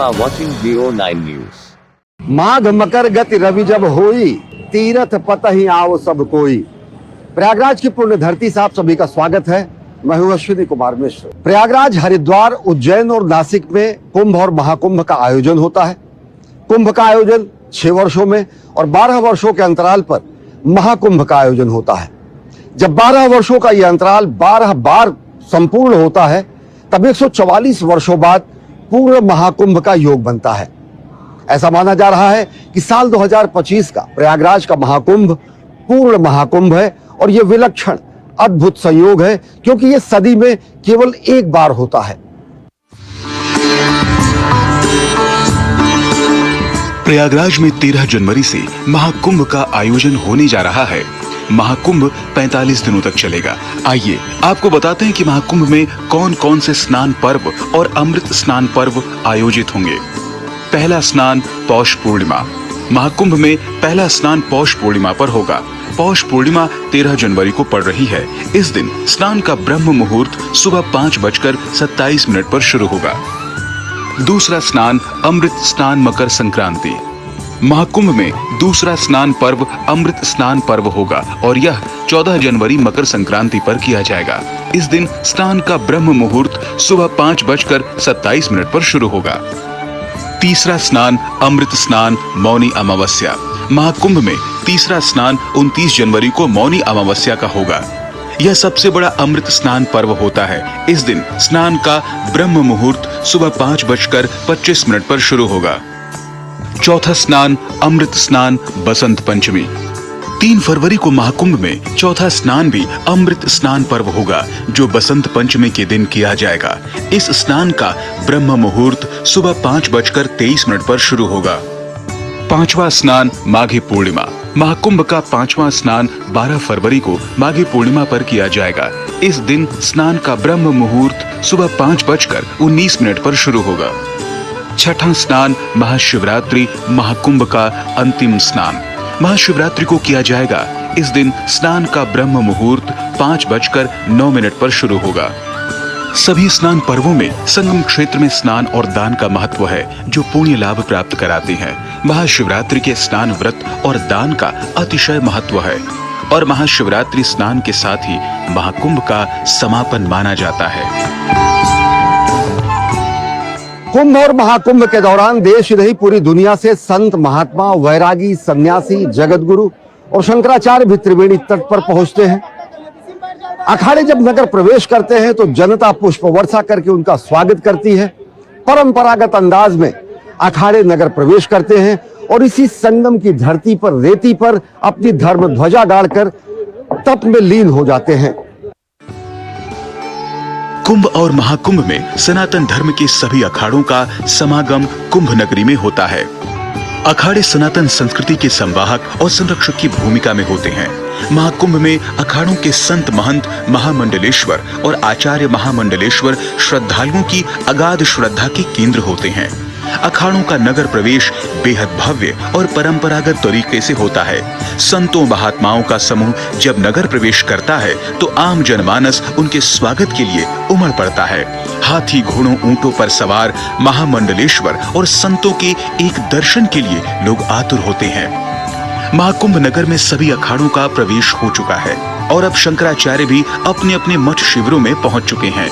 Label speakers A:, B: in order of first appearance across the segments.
A: are watching Geo9 News.
B: माघ मकर गति रवि जब होई, तीरथ पतहि आओ सब कोई। प्रयागराज की पुण्य धरती से आप सभी का स्वागत है। मैं हूं अश्विनी कुमार मिश्र। प्रयागराज, हरिद्वार, उज्जैन और नासिक में कुंभ और महाकुंभ का आयोजन होता है। कुंभ का आयोजन 6 वर्षों में और 12 वर्षों के अंतराल पर महाकुंभ का आयोजन होता है। जब 12 वर्षों का यह अंतराल 12 बार संपूर्ण होता है, तब 144 वर्षों बाद पूर्ण महाकुंभ का योग बनता है। ऐसा माना जा रहा है कि साल 2025 का प्रयागराज का महाकुंभ पूर्ण महाकुंभ है और यह विलक्षण अद्भुत संयोग है, क्योंकि यह सदी में केवल एक बार होता है।
C: प्रयागराज में 13 जनवरी से महाकुंभ का आयोजन होने जा रहा है। महाकुंभ 45 दिनों तक चलेगा। आइए आपको बताते हैं कि महाकुंभ में कौन कौन से स्नान पर्व और अमृत स्नान पर्व आयोजित होंगे। पहला स्नान पौष पूर्णिमा। महाकुंभ में पहला स्नान पौष पूर्णिमा पर होगा। पौष पूर्णिमा 13 जनवरी को पड़ रही है। इस दिन स्नान का ब्रह्म मुहूर्त सुबह 5:27 पर शुरू होगा। दूसरा स्नान अमृत स्नान मकर संक्रांति। महाकुंभ में दूसरा स्नान पर्व अमृत स्नान पर्व होगा और यह 14 जनवरी मकर संक्रांति पर किया जाएगा। इस दिन स्नान का ब्रह्म मुहूर्त सुबह 5:27 पर शुरू होगा। तीसरा स्नान अमृत स्नान मौनी अमावस्या। महाकुंभ में तीसरा स्नान 29 जनवरी को मौनी अमावस्या का होगा। यह सबसे बड़ा अमृत स्नान पर्व होता है। इस दिन स्नान का ब्रह्म मुहूर्त सुबह 5:25 पर शुरू होगा। चौथा स्नान अमृत स्नान बसंत पंचमी। 3 फरवरी को महाकुंभ में चौथा स्नान भी अमृत स्नान पर्व होगा, जो बसंत पंचमी के दिन किया जाएगा। इस स्नान का ब्रह्म मुहूर्त सुबह 5:23 पर शुरू होगा। पांचवा स्नान माघी पूर्णिमा। महाकुंभ का 5वां स्नान 12 फरवरी को माघी पूर्णिमा पर किया जाएगा। इस दिन स्नान का ब्रह्म मुहूर्त सुबह 5:19 पर शुरू होगा। छठा स्नान महाशिवरात्रि। महाकुंभ का अंतिम स्नान महाशिवरात्रि को किया जाएगा। इस दिन स्नान का ब्रह्म मुहूर्त 5:09 पर शुरू होगा। सभी स्नान पर्वों में संगम क्षेत्र में स्नान और दान का महत्व है, जो पुण्य लाभ प्राप्त कराते हैं। महाशिवरात्रि के स्नान, व्रत और दान का अतिशय महत्व है और महाशिवरात्रि स्नान के साथ ही महाकुंभ का समापन माना जाता है।
B: कुंभ और महाकुंभ के दौरान देश नहीं पूरी दुनिया से संत, महात्मा, वैरागी, सन्यासी, जगतगुरु और शंकराचार्य भी त्रिवेणी तट पर पहुंचते हैं। अखाड़े जब नगर प्रवेश करते हैं तो जनता पुष्प वर्षा करके उनका स्वागत करती है। परंपरागत अंदाज में अखाड़े नगर प्रवेश करते हैं और इसी संगम की धरती पर, रेती पर अपनी धर्म ध्वजा गाड़कर तप में लीन हो जाते हैं।
C: कुंभ और महाकुंभ में सनातन धर्म के सभी अखाड़ों का समागम कुंभ नगरी में होता है। अखाड़े सनातन संस्कृति के संवाहक और संरक्षक की भूमिका में होते हैं। महाकुंभ में अखाड़ों के संत, महंत, महामंडलेश्वर और आचार्य महामंडलेश्वर श्रद्धालुओं की अगाध श्रद्धा के केंद्र होते हैं। अखाड़ों का नगर प्रवेश बेहद भव्य और परंपरागत तरीके से होता है। संतों, महात्माओं का समूह जब नगर प्रवेश करता है तो आम जनमानस उनके स्वागत के लिए उमड़ पड़ता है। हाथी, घोड़ों, ऊंटों पर सवार महामंडलेश्वर और संतों के एक दर्शन के लिए लोग आतुर होते हैं। महाकुंभ नगर में सभी अखाड़ों का प्रवेश हो चुका है और अब शंकराचार्य भी अपने अपने मठ शिविरों में पहुंच चुके हैं।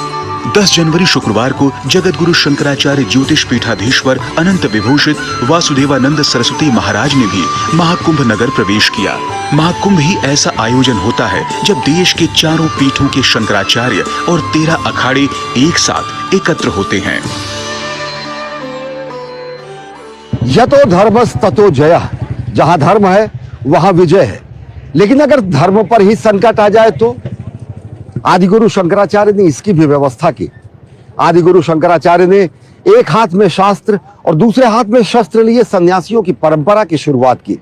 C: 10 जनवरी शुक्रवार को जगतगुरु शंकराचार्य ज्योतिष पीठाधीश्वर अनंत विभूषित वासुदेवानंद सरस्वती महाराज ने भी महाकुंभ नगर प्रवेश किया। महाकुंभ ही ऐसा आयोजन होता है जब देश के चारों पीठों के शंकराचार्य और 13 अखाड़े एक साथ एकत्र होते हैं।
B: यतो धर्मस् ततो जयः। जहां धर्म है वहां विजय है। लेकिन अगर धर्म पर ही संकट आ जाए तो आदिगुरु शंकराचार्य ने इसकी भी व्यवस्था की। आदिगुरु शंकराचार्य ने एक हाथ में शास्त्र और दूसरे हाथ में शस्त्र लिए सन्यासियों की परंपरा की शुरुआत की।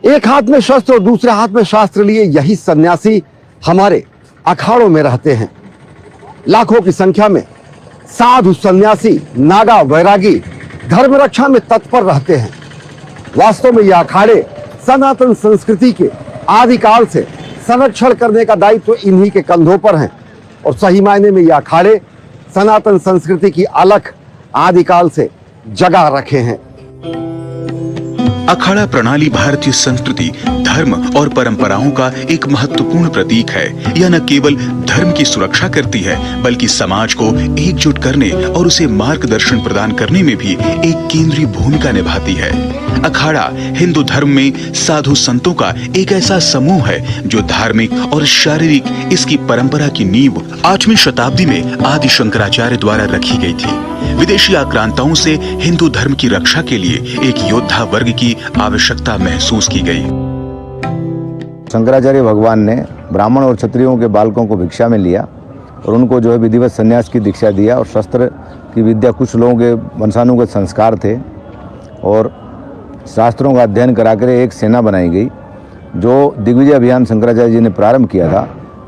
B: एक हाथ में शस्त्र और दूसरे हाथ में शास्त्र लिए यही सन्यासी हमारे अखाड़ों में रहते हैं। लाखों की संख्या में साधु, सन्यासी, नागा, वैरागी धर्म रक्षा में तत्पर रहते हैं। वास्तव में यह अखाड़े सनातन संस्कृति के आदिकाल से संरक्षण करने का दायित्व इन्हीं के कंधों पर है और सही मायने में यह अखाड़े सनातन संस्कृति की अलख आदिकाल से जगा रखे हैं।
C: अखाड़ा प्रणाली भारतीय संस्कृति, धर्म और परंपराओं का एक महत्वपूर्ण प्रतीक है। यह न केवल धर्म की सुरक्षा करती है, बल्कि समाज को एकजुट करने और उसे मार्गदर्शन प्रदान करने में भी एक केंद्रीय भूमिका निभाती है। अखाड़ा हिंदू धर्म में साधु संतों का एक ऐसा समूह है जो धार्मिक और शारीरिक इसकी परंपरा की नींव 8वीं शताब्दी में आदि शंकराचार्य द्वारा रखी गई थी। विदेशी आक्रांताओं से हिंदू धर्म की रक्षा के लिए एक योद्धा वर्ग की आवश्यकता महसूस की गई।
D: शंकराचार्य भगवान ने ब्राह्मण और क्षत्रियों के बालकों को भिक्षा में लिया और उनको जो है विधिवत संन्यास की दीक्षा दिया और शस्त्र की विद्या, कुछ लोगों के वंशानुगत संस्कार थे और शास्त्रों का अध्ययन कराकर एक सेना बनाई गई। जो दिग्विजय अभियान शंकराचार्य जी ने प्रारंभ किया था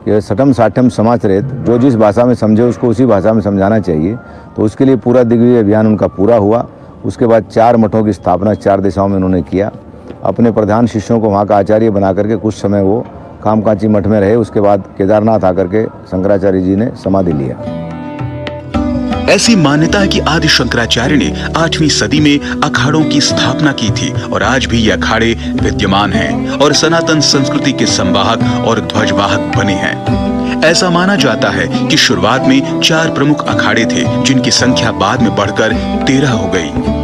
D: कि सठम साठम समाचरित, जो जिस भाषा में समझे उसको उसी भाषा में समझाना चाहिए, तो उसके लिए पूरा दिग्विजय अभियान उनका पूरा हुआ। उसके बाद 4 मठों की स्थापना 4 दिशाओं में उन्होंने किया। अपने प्रधान शिष्यों को वहाँ का आचार्य बना करके कुछ समय वो कामकांची मठ में रहे। उसके बाद केदारनाथ आकर के शंकराचार्य जी ने समाधि लिया।
C: ऐसी मान्यता है कि आदि शंकराचार्य ने 8वीं सदी में अखाड़ों की स्थापना की थी और आज भी ये अखाड़े विद्यमान हैं और सनातन संस्कृति के संवाहक और ध्वजवाहक बने हैं। ऐसा माना जाता है कि शुरुआत में 4 प्रमुख अखाड़े थे, जिनकी संख्या बाद में बढ़कर 13 हो गई।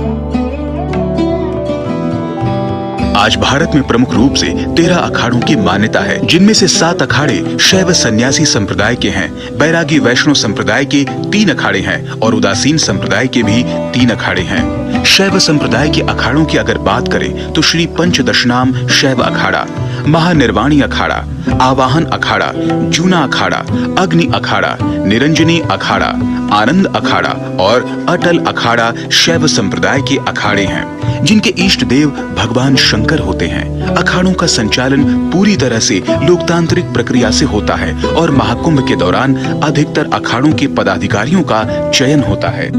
C: आज भारत में प्रमुख रूप से 13 अखाड़ों की मान्यता है, जिनमें से 7 अखाड़े शैव सन्यासी संप्रदाय के हैं, बैरागी वैष्णव संप्रदाय के 3 अखाड़े हैं और उदासीन संप्रदाय के भी 3 अखाड़े हैं। शैव संप्रदाय के अखाड़ों की अगर बात करें तो श्री पंचदशनाम शैव अखाड़ा, महानिर्वाणी अखाड़ा, आवाहन अखाड़ा, जूना अखाड़ा, अग्नि अखाड़ा, निरंजनी अखाड़ा, आनंद अखाड़ा और अटल अखाड़ा शैव संप्रदाय के अखाड़े हैं, जिनके इष्ट देव भगवान शंकर होते हैं। अखाड़ों का संचालन पूरी तरह से लोकतांत्रिक प्रक्रिया से होता है और महाकुंभ के दौरान अधिकतर अखाड़ों के पदाधिकारियों का चयन होता है।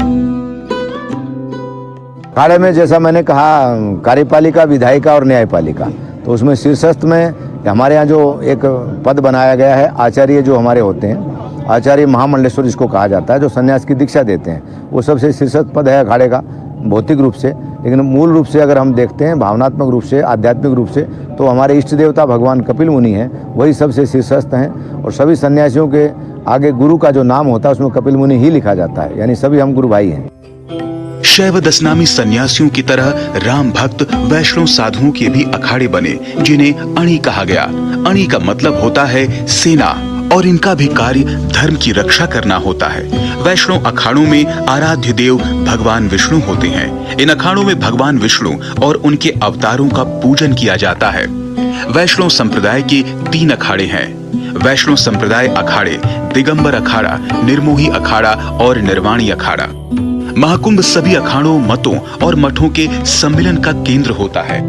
D: अखाड़े में जैसा मैंने कहा, कार्यपालिका, विधायिका और न्यायपालिका, तो उसमें शीर्षस्थ में हमारे यहाँ जो एक पद बनाया गया है, आचार्य जो हमारे होते हैं, आचार्य महामंडलेश्वर जिसको कहा जाता है, जो सन्यास की दीक्षा देते हैं, वो सबसे शीर्षस्थ पद है अखाड़े का भौतिक रूप से। लेकिन मूल रूप से अगर हम देखते हैं, भावनात्मक रूप से, आध्यात्मिक रूप से, तो हमारे इष्ट देवता भगवान कपिल मुनि हैं, वही सबसे शीर्षस्थ हैं। और सभी सन्यासियों के आगे गुरु का जो नाम होता है उसमें कपिल मुनि ही लिखा जाता है, यानी सभी हम गुरु भाई हैं।
C: शैव दशनामी सन्यासियों की तरह राम भक्त वैष्णव साधुओं के भी अखाड़े बने, जिन्हें अणी कहा गया। अणी का मतलब होता है सेना और इनका भी कार्य धर्म की रक्षा करना होता है। वैष्णव अखाड़ों में आराध्य देव भगवान विष्णु होते हैं। इन अखाड़ों में भगवान विष्णु और उनके अवतारों का पूजन किया जाता है। वैष्णव संप्रदाय के 3 अखाड़े हैं। वैष्णव संप्रदाय अखाड़े दिगंबर अखाड़ा, निर्मोही अखाड़ा और निर्वाणी अखाड़ा। महाकुंभ सभी अखाड़ों, मतों और मठों के सम्मिलन का केंद्र होता है।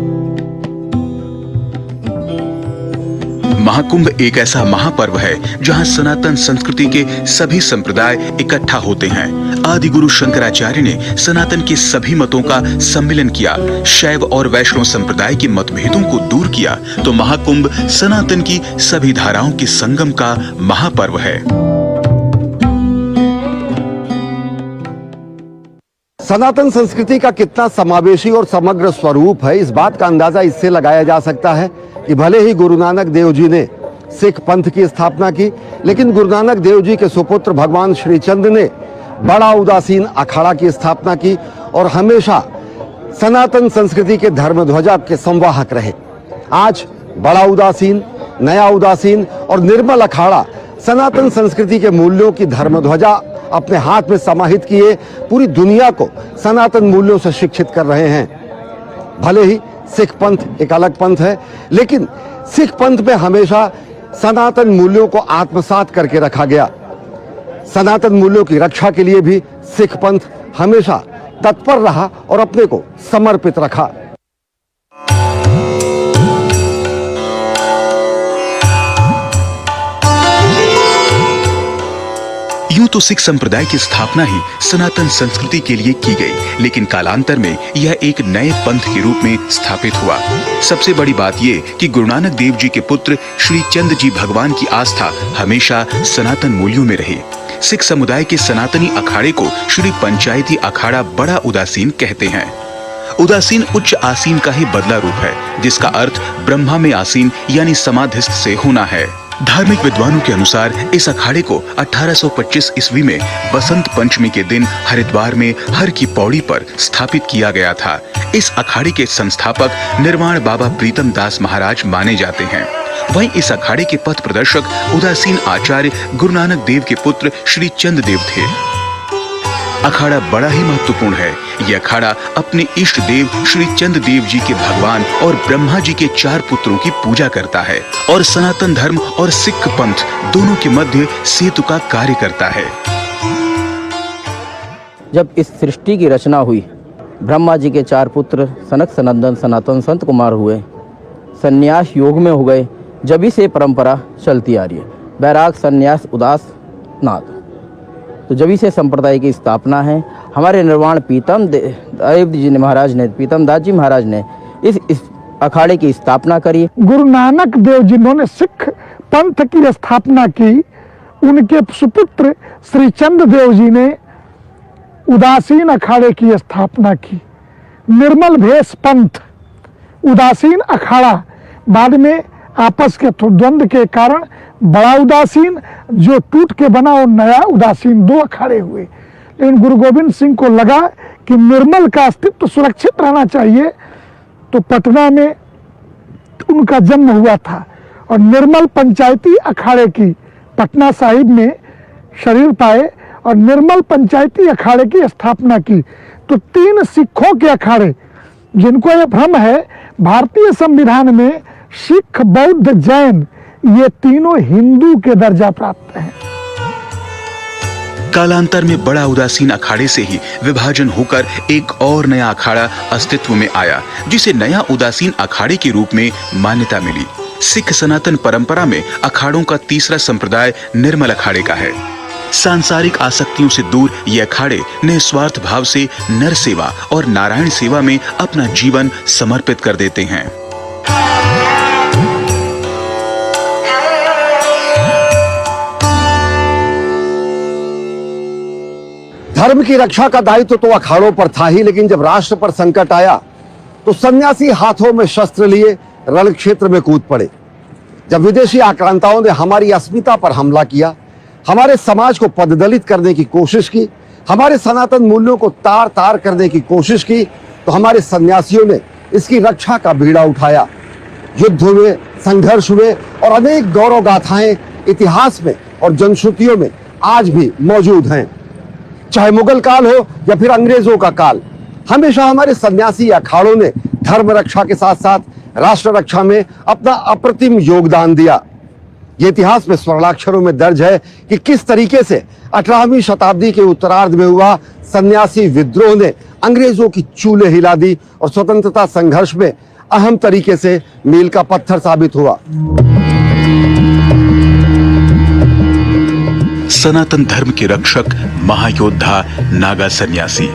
C: महाकुंभ एक ऐसा महापर्व है जहां सनातन संस्कृति के सभी संप्रदाय इकट्ठा होते हैं। आदि गुरु शंकराचार्य ने सनातन के सभी मतों का सम्मिलन किया, शैव और वैष्णव संप्रदाय के मतभेदों को दूर किया, तो महाकुंभ सनातन की सभी धाराओं के संगम का महापर्व है।
B: सनातन संस्कृति का कितना समावेशी और समग्र स्वरूप है, इस बात का अंदाजा इससे लगाया जा सकता है कि भले ही गुरु नानक देव जी ने सिख पंथ की स्थापना की, लेकिन गुरु नानक देव जी के सुपुत्र भगवान श्री चंद ने बड़ा उदासीन अखाड़ा की स्थापना की और हमेशा सनातन संस्कृति के धर्म ध्वजा के संवाहक रहे। आज बड़ा उदासीन, नया उदासीन और निर्मल अखाड़ा सनातन संस्कृति के मूल्यों की धर्म ध्वजा अपने हाथ में समाहित किए पूरी दुनिया को सनातन मूल्यों से शिक्षित कर रहे हैं। भले ही सिख पंथ एक अलग पंथ है, लेकिन सिख पंथ में हमेशा सनातन मूल्यों को आत्मसात करके रखा गया। सनातन मूल्यों की रक्षा के लिए भी सिख पंथ हमेशा तत्पर रहा और अपने को समर्पित रखा।
C: यूं तो सिख संप्रदाय की स्थापना ही सनातन संस्कृति के लिए की गई, लेकिन कालांतर में यह एक नए पंथ के रूप में स्थापित हुआ। सबसे बड़ी बात यह कि गुरु नानक देव जी के पुत्र श्री चंद जी भगवान की आस्था हमेशा सनातन मूल्यों में रही। सिख समुदाय के सनातनी अखाड़े को श्री पंचायती अखाड़ा बड़ा उदासीन कहते हैं। उदासीन उच्च आसीन का ही बदला रूप है, जिसका अर्थ ब्रह्मा में आसीन यानी समाधिस्थ से होना है। धार्मिक विद्वानों के अनुसार इस अखाड़े को 1825 ईस्वी में बसंत पंचमी के दिन हरिद्वार में हर की पौड़ी पर स्थापित किया गया था। इस अखाड़े के संस्थापक निर्वाण बाबा प्रीतम दास महाराज माने जाते हैं। वहीं इस अखाड़े के पथ प्रदर्शक उदासीन आचार्य गुरु नानक देव के पुत्र श्री चंद देव थे। अखाड़ा बड़ा ही महत्वपूर्ण है। यह अखाड़ा अपने इष्ट देव श्री चंद देव जी के भगवान और ब्रह्मा जी के 4 पुत्रों की पूजा करता है और सनातन धर्म और सिख पंथ दोनों के मध्य सेतु का कार्य करता है।
E: जब इस सृष्टि की रचना हुई, ब्रह्मा जी के 4 पुत्र सनक सनंदन सनातन संत कुमार हुए, संन्यास योग में हो गए। जब से परंपरा चलती आ रही है, बैराग संन्यास उदास नाथ। तो जब से संप्रदाय की स्थापना है। हमारे निर्वाण पीतम देव जी महाराज ने, पीतम दास जी महाराज ने इस अखाड़े की स्थापना करी।
F: गुरु नानक देव जिन्होंने सिख पंथ की स्थापना की, उनके सुपुत्र श्री चंद देव जी ने उदासीन अखाड़े की स्थापना की। निर्मल भेष पंथ, उदासीन अखाड़ा, बाद में आपस के द्वंद्व के कारण बड़ा उदासीन जो टूट के बना और नया उदासीन 2 अखाड़े हुए। लेकिन गुरु गोविंद सिंह को लगा कि निर्मल का अस्तित्व सुरक्षित रहना चाहिए, तो पटना में उनका जन्म हुआ था और निर्मल पंचायती अखाड़े की पटना साहिब में शरीर पाए और निर्मल पंचायती अखाड़े की स्थापना की। तो 3 सिखों के अखाड़े, जिनको यह भ्रम है भारतीय संविधान में सिख बौद्ध जैन ये तीनों हिंदू के दर्जा प्राप्त हैं।
C: कालांतर में बड़ा उदासीन अखाड़े से ही विभाजन होकर एक और नया अखाड़ा अस्तित्व में आया, जिसे नया उदासीन अखाड़े के रूप में मान्यता मिली। सिख सनातन परंपरा में अखाड़ों का तीसरा संप्रदाय निर्मल अखाड़े का है। सांसारिक आसक्तियों से दूर ये अखाड़े निस्वार्थ भाव से नर सेवा और नारायण सेवा में अपना जीवन समर्पित कर देते हैं।
B: धर्म की रक्षा का दायित्व तो अखाड़ों पर था ही, लेकिन जब राष्ट्र पर संकट आया तो सन्यासी हाथों में शस्त्र लिए रण क्षेत्र में कूद पड़े। जब विदेशी आक्रांताओं ने हमारी अस्मिता पर हमला किया, हमारे समाज को पददलित करने की कोशिश की, हमारे सनातन मूल्यों को तार तार करने की कोशिश की, तो हमारे सन्यासियों ने इसकी रक्षा का बीड़ा उठाया। युद्ध हुए, संघर्ष हुए और अनेक गौरव गाथाएं इतिहास में और जनश्रुतियों में आज भी मौजूद हैं। चाहे मुगल काल हो या फिर अंग्रेजों का काल, हमेशा हमारे सन्यासी अखाड़ों ने धर्म रक्षा के साथ साथ राष्ट्र रक्षा में अपना अप्रतिम योगदान दिया। ये इतिहास में स्वर्णाक्षरों में दर्ज है कि किस तरीके से 18वीं शताब्दी के उत्तरार्ध में हुआ सन्यासी विद्रोह ने अंग्रेजों की चूल्हे हिला दी और स्वतंत्रता संघर्ष में अहम तरीके से मील का पत्थर साबित हुआ।
C: सनातन धर्म के रक्षक महायोद्धा नागा सन्यासी।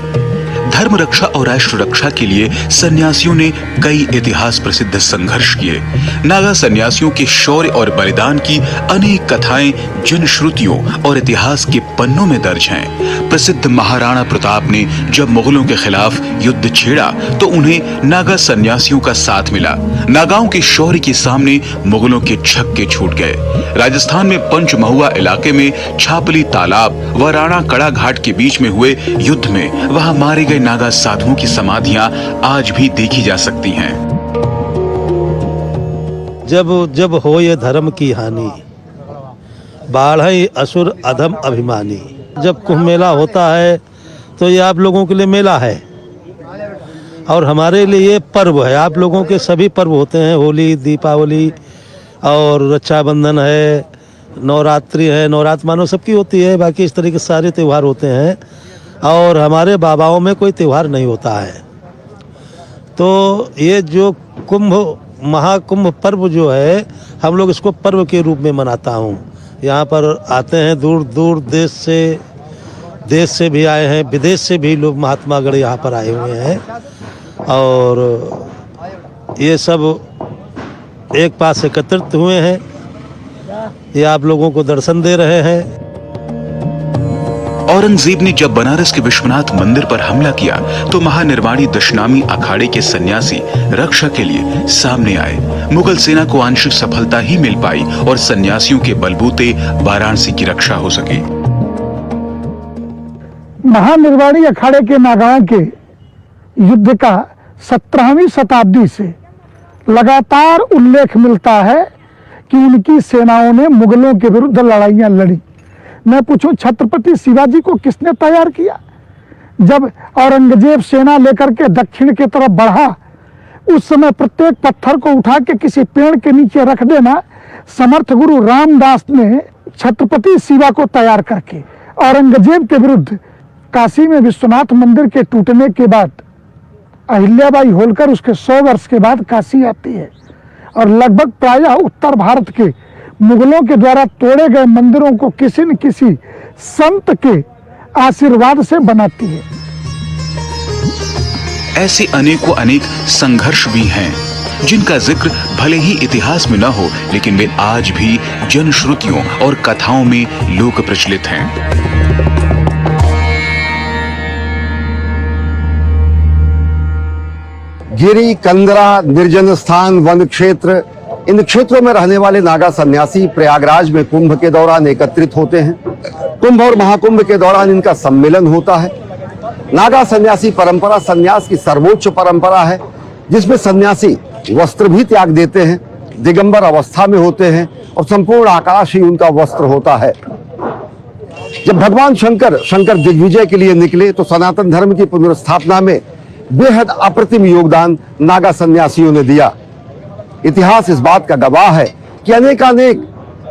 C: धर्म रक्षा और राष्ट्र रक्षा के लिए सन्यासियों ने कई इतिहास प्रसिद्ध संघर्ष किए। नागा सन्यासियों के शौर्य और बलिदान की अनेक कथाएं जनश्रुतियों और इतिहास के पन्नों में दर्ज हैं। प्रसिद्ध महाराणा प्रताप ने जब मुगलों के खिलाफ युद्ध छेड़ा तो उन्हें नागा सन्यासियों का साथ मिला। नागाओं के शौर्य के सामने मुगलों के छक्के छूट गए। राजस्थान में पंचमहुआ इलाके में छापली तालाब व राणा कड़ा घाट के बीच में हुए युद्ध में वहां मारे गए नागा साधुओं की समाधियां आज भी देखी जा सकती हैं।
G: जब जब हो ये धर्म की हानि, बाढ़ई असुर अधम अभिमानी। जब कुंभ मेला होता है तो ये आप लोगों के लिए मेला है और हमारे लिए ये पर्व है। आप लोगों के सभी पर्व होते हैं, होली, दीपावली और रक्षाबंधन है, नवरात्रि है, नवरात्र मानो सबकी होती है। बाकी इस तरह के सारे त्यौहार होते हैं और हमारे बाबाओं में कोई त्यौहार नहीं होता है। तो ये जो कुंभ महाकुंभ पर्व जो है, हम लोग इसको पर्व के रूप में मनाता हूँ। यहाँ पर आते हैं दूर दूर देश से भी आए हैं, विदेश से भी लोग महात्मागढ़ यहाँ पर आए हुए हैं और ये सब एक पास एकत्रित हुए हैं। ये आप लोगों को दर्शन दे रहे हैं।
C: औरंगजेब ने जब बनारस के विश्वनाथ मंदिर पर हमला किया तो महानिर्वाणी दशनामी अखाड़े के सन्यासी रक्षा के लिए सामने आए। मुगल सेना को आंशिक सफलता ही मिल पाई और सन्यासियों के बलबूते वाराणसी की रक्षा हो सकी।
F: महानिर्वाणी अखाड़े के नागाओं के युद्ध का 17वीं शताब्दी से लगातार उल्लेख मिलता है कि उनकी सेनाओं ने मुगलों के विरुद्ध लड़ाइयां लड़ी। मैं पूछूं, छत्रपति शिवाजी को किसने तैयार किया? जब औरंगजेब सेना लेकर के दक्षिण की तरफ बढ़ा, उस समय प्रत्येक पत्थर को उठा के किसी पेड़ के नीचे रख देना समर्थ गुरु रामदास ने छत्रपति शिवा को तैयार करके औरंगजेब के विरुद्ध काशी में विश्वनाथ मंदिर के टूटने के बाद अहिल्याबाई होलकर उसके 100 वर्ष के बाद काशी आती है और लगभग प्रायः उत्तर भारत के मुगलों के द्वारा तोड़े गए मंदिरों को किसी न किसी संत के आशीर्वाद से बनाती है।
C: ऐसे अनेकों अनेक संघर्ष भी हैं जिनका जिक्र भले ही इतिहास में न हो, लेकिन वे आज भी जनश्रुतियों और कथाओं में लोक प्रचलित हैं।
B: गिरी, कंदरा, निर्जन स्थान, वन क्षेत्र, इन क्षेत्रों में रहने वाले नागा सन्यासी प्रयागराज में कुंभ के दौरान एकत्रित होते हैं। कुंभ और महाकुंभ के दौरान इनका सम्मेलन होता है। नागा सन्यासी परंपरा सन्यास की सर्वोच्च परंपरा है, जिसमें सन्यासी वस्त्र भी त्याग देते हैं, दिगंबर अवस्था में होते हैं और संपूर्ण आकाश ही उनका वस्त्र होता है। जब भगवान शंकर दिग्विजय के लिए निकले तो सनातन धर्म की पुनर्स्थापना में बेहद अप्रतिम योगदान नागा सन्यासियों ने दिया। इतिहास इस बात का गवाह है कि अनेकानेक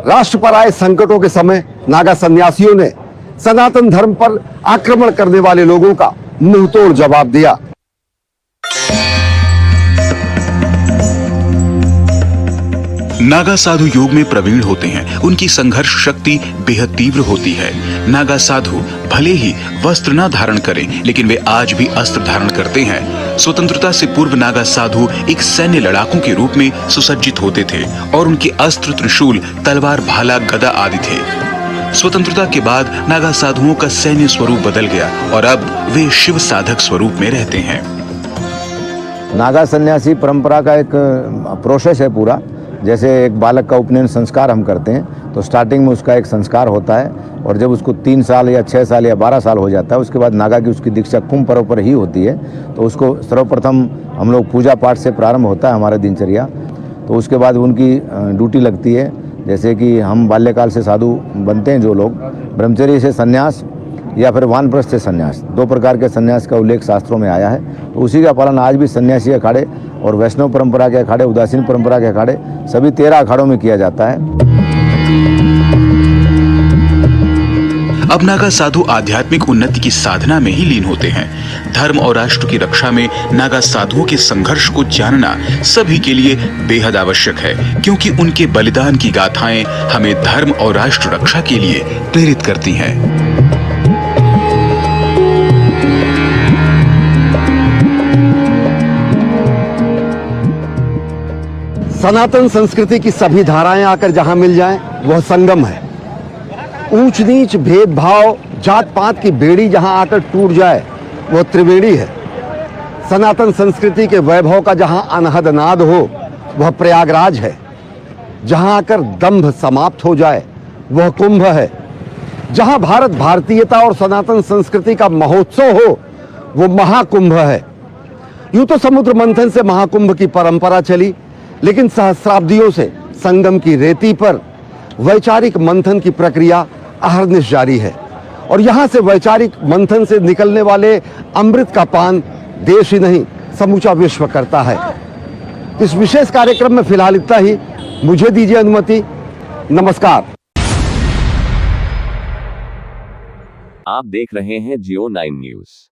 B: राष्ट्रपराय संकटों के समय नागा सन्यासियों ने सनातन धर्म पर आक्रमण करने वाले लोगों का मुंहतोड़ जवाब दिया।
C: नागा साधु योग में प्रवीण होते हैं। उनकी संघर्ष शक्ति बेहद तीव्र होती है। नागा साधु भले ही वस्त्र न धारण करें, लेकिन वे आज भी अस्त्र धारण करते हैं। स्वतंत्रता से पूर्व नागा साधु एक सैन्य लड़ाकू के रूप में सुसज्जित होते थे और उनके अस्त्र त्रिशूल, तलवार, भाला, गदा आदि थे। स्वतंत्रता के बाद नागा साधुओं का सैन्य स्वरूप बदल गया और अब वे शिव साधक स्वरूप में रहते हैं।
D: नागा सन्यासी परंपरा का एक प्रोसेस है पूरा। जैसे एक बालक का उपनयन संस्कार हम करते हैं तो स्टार्टिंग में उसका एक संस्कार होता है और जब उसको 3 साल या 6 साल या 12 साल हो जाता है उसके बाद नागा की उसकी दीक्षा कुंभ पर्व पर ही होती है। तो उसको सर्वप्रथम हम लोग पूजा पाठ से प्रारंभ होता है हमारा दिनचर्या। तो उसके बाद उनकी ड्यूटी लगती है। जैसे कि हम बाल्यकाल से साधु बनते हैं जो लोग, ब्रह्मचर्य से संन्यास या फिर वानप्रस्थ से संन्यास, 2 प्रकार के संन्यास का उल्लेख शास्त्रों में आया है। तो उसी का पालन आज भी सन्यासी अखाड़े और वैष्णव परंपरा के अखाड़े, उदासीन परंपरा के अखाड़े, सभी 13 अखाड़ों में किया जाता है।
C: अब नागा साधु आध्यात्मिक उन्नति की साधना में ही लीन होते हैं। धर्म और राष्ट्र की रक्षा में नागा साधुओं के संघर्ष को जानना सभी के लिए बेहद आवश्यक है, क्योंकि उनके बलिदान की गाथाएं हमें धर्म और राष्ट्र रक्षा के लिए प्रेरित करती हैं।
B: सनातन संस्कृति की सभी धाराएं आकर जहां मिल जाएं, वह संगम है। ऊंच नीच, भेदभाव, जात पात की बेड़ी जहां आकर टूट जाए, वह त्रिवेणी है। सनातन संस्कृति के वैभव का जहां अनहद नाद हो, वह प्रयागराज है। जहां आकर दंभ समाप्त हो जाए, वह कुंभ है। जहां भारत भारतीयता और सनातन संस्कृति का महोत्सव हो, वो महाकुंभ है। यूं तो समुद्र मंथन से महाकुंभ की परंपरा चली, लेकिन सहस्राब्दियों से संगम की रेती पर वैचारिक मंथन की प्रक्रिया अहर्निश जारी है और यहां से वैचारिक मंथन से निकलने वाले अमृत का पान देश ही नहीं समूचा विश्व करता है। इस विशेष कार्यक्रम में फिलहाल इतना ही। मुझे दीजिए अनुमति। नमस्कार।
A: आप देख रहे हैं जियो 9 न्यूज।